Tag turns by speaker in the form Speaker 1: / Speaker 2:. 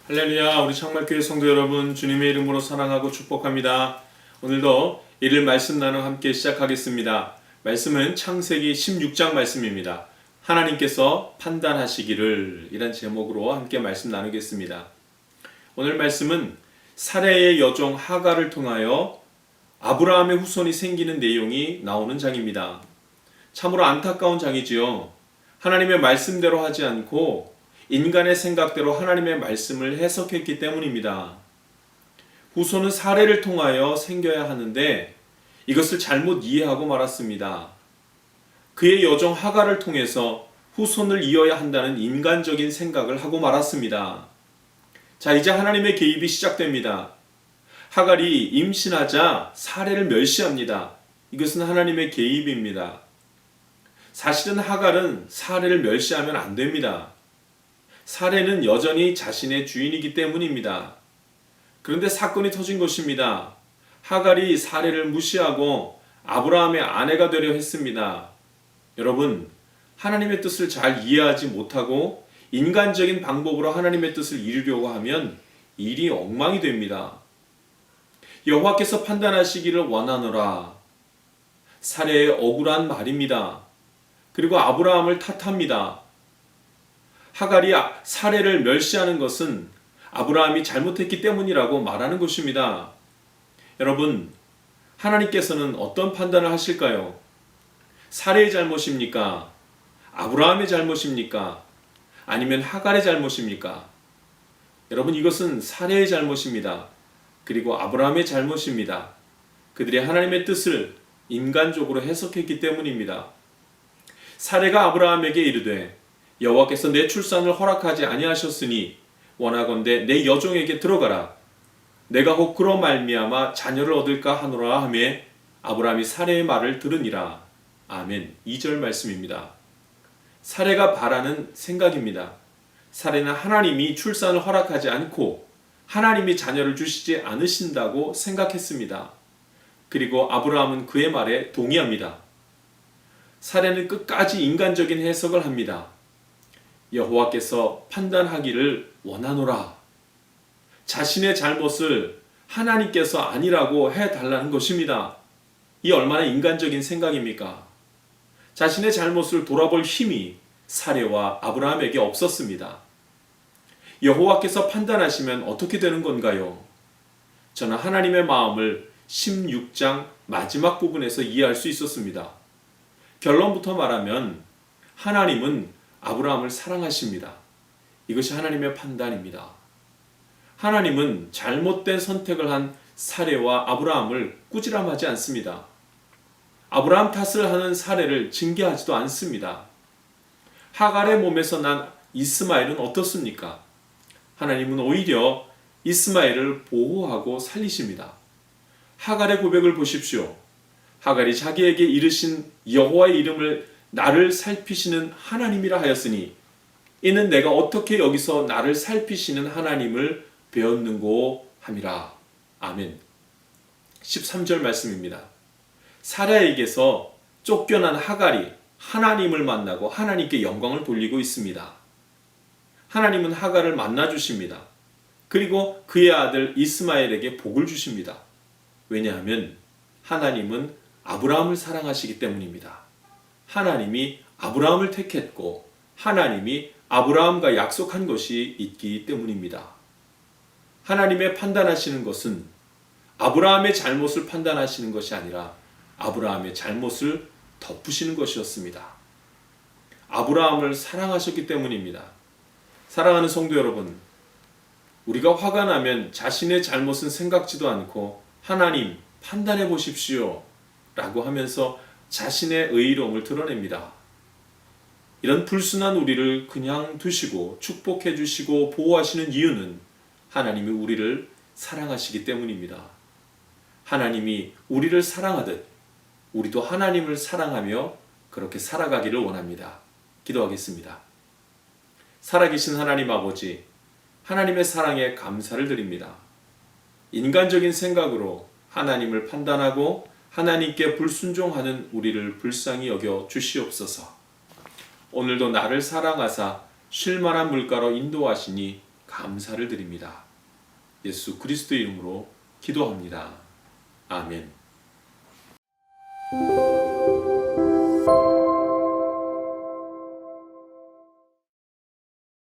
Speaker 1: 할렐루야, 우리 창말교회 성도 여러분, 주님의 이름으로 사랑하고 축복합니다. 오늘도 일일 말씀 나누 함께 시작하겠습니다. 말씀은 창세기 16장 말씀입니다. 하나님께서 판단하시기를, 이란 제목으로 함께 말씀 나누겠습니다. 오늘 말씀은 사레의 여종 하갈을 통하여 아브라함의 후손이 생기는 내용이 나오는 장입니다. 참으로 안타까운 장이지요. 하나님의 말씀대로 하지 않고 인간의 생각대로 하나님의 말씀을 해석했기 때문입니다. 후손은 사례를 통하여 생겨야 하는데 이것을 잘못 이해하고 말았습니다. 그의 여종 하갈을 통해서 후손을 이어야 한다는 인간적인 생각을 하고 말았습니다. 자, 이제 하나님의 개입이 시작됩니다. 하갈이 임신하자 사례를 멸시합니다. 이것은 하나님의 개입입니다. 사실은 하갈은 사례를 멸시하면 안 됩니다. 사레는 여전히 자신의 주인이기 때문입니다. 그런데 사건이 터진 것입니다. 하갈이 사레를 무시하고 아브라함의 아내가 되려 했습니다. 여러분, 하나님의 뜻을 잘 이해하지 못하고 인간적인 방법으로 하나님의 뜻을 이루려고 하면 일이 엉망이 됩니다. 여호와께서 판단하시기를 원하노라. 사레의 억울한 말입니다. 그리고 아브라함을 탓합니다. 하갈이 사례를 멸시하는 것은 아브라함이 잘못했기 때문이라고 말하는 것입니다. 여러분, 하나님께서는 어떤 판단을 하실까요? 사례의 잘못입니까? 아브라함의 잘못입니까? 아니면 하갈의 잘못입니까? 여러분, 이것은 사례의 잘못입니다. 그리고 아브라함의 잘못입니다. 그들이 하나님의 뜻을 인간적으로 해석했기 때문입니다. 사례가 아브라함에게 이르되 여호와께서 내 출산을 허락하지 아니하셨으니 원하건대 내 여종에게 들어가라. 내가 혹 그로 말미암아 자녀를 얻을까 하노라 하매 아브라함이 사레의 말을 들으니라. 아멘. 2절 말씀입니다. 사레가 바라는 생각입니다. 사레는 하나님이 출산을 허락하지 않고 하나님이 자녀를 주시지 않으신다고 생각했습니다. 그리고 아브라함은 그의 말에 동의합니다. 사레는 끝까지 인간적인 해석을 합니다. 여호와께서 판단하기를 원하노라. 자신의 잘못을 하나님께서 아니라고 해달라는 것입니다. 이 얼마나 인간적인 생각입니까? 자신의 잘못을 돌아볼 힘이 사레와 아브라함에게 없었습니다. 여호와께서 판단하시면 어떻게 되는 건가요? 저는 하나님의 마음을 16장 마지막 부분에서 이해할 수 있었습니다. 결론부터 말하면 하나님은 아브라함을 사랑하십니다. 이것이 하나님의 판단입니다. 하나님은 잘못된 선택을 한 사레와 아브라함을 꾸지람하지 않습니다. 아브라함 탓을 하는 사레를 징계하지도 않습니다. 하갈의 몸에서 난 이스마엘은 어떻습니까? 하나님은 오히려 이스마엘을 보호하고 살리십니다. 하갈의 고백을 보십시오. 하갈이 자기에게 이르신 여호와의 이름을 나를 살피시는 하나님이라 하였으니 이는 내가 어떻게 여기서 나를 살피시는 하나님을 배웠는고 함이라. 아멘. 13절 말씀입니다. 사라에게서 쫓겨난 하갈이 하나님을 만나고 하나님께 영광을 돌리고 있습니다. 하나님은 하갈을 만나주십니다. 그리고 그의 아들 이스마엘에게 복을 주십니다. 왜냐하면 하나님은 아브라함을 사랑하시기 때문입니다. 하나님이 아브라함을 택했고 하나님이 아브라함과 약속한 것이 있기 때문입니다. 하나님의 판단하시는 것은 아브라함의 잘못을 판단하시는 것이 아니라 아브라함의 잘못을 덮으시는 것이었습니다. 아브라함을 사랑하셨기 때문입니다. 사랑하는 성도 여러분, 우리가 화가 나면 자신의 잘못은 생각지도 않고 하나님 판단해 보십시오 라고 하면서 자신의 의로움을 드러냅니다. 이런 불순한 우리를 그냥 두시고 축복해 주시고 보호하시는 이유는 하나님이 우리를 사랑하시기 때문입니다. 하나님이 우리를 사랑하듯 우리도 하나님을 사랑하며 그렇게 살아가기를 원합니다. 기도하겠습니다. 살아계신 하나님 아버지, 하나님의 사랑에 감사를 드립니다. 인간적인 생각으로 하나님을 판단하고 하나님께 불순종하는 우리를 불쌍히 여겨 주시옵소서. 오늘도 나를 사랑하사 쉴만한 물가로 인도하시니 감사를 드립니다. 예수 그리스도의 이름으로 기도합니다. 아멘.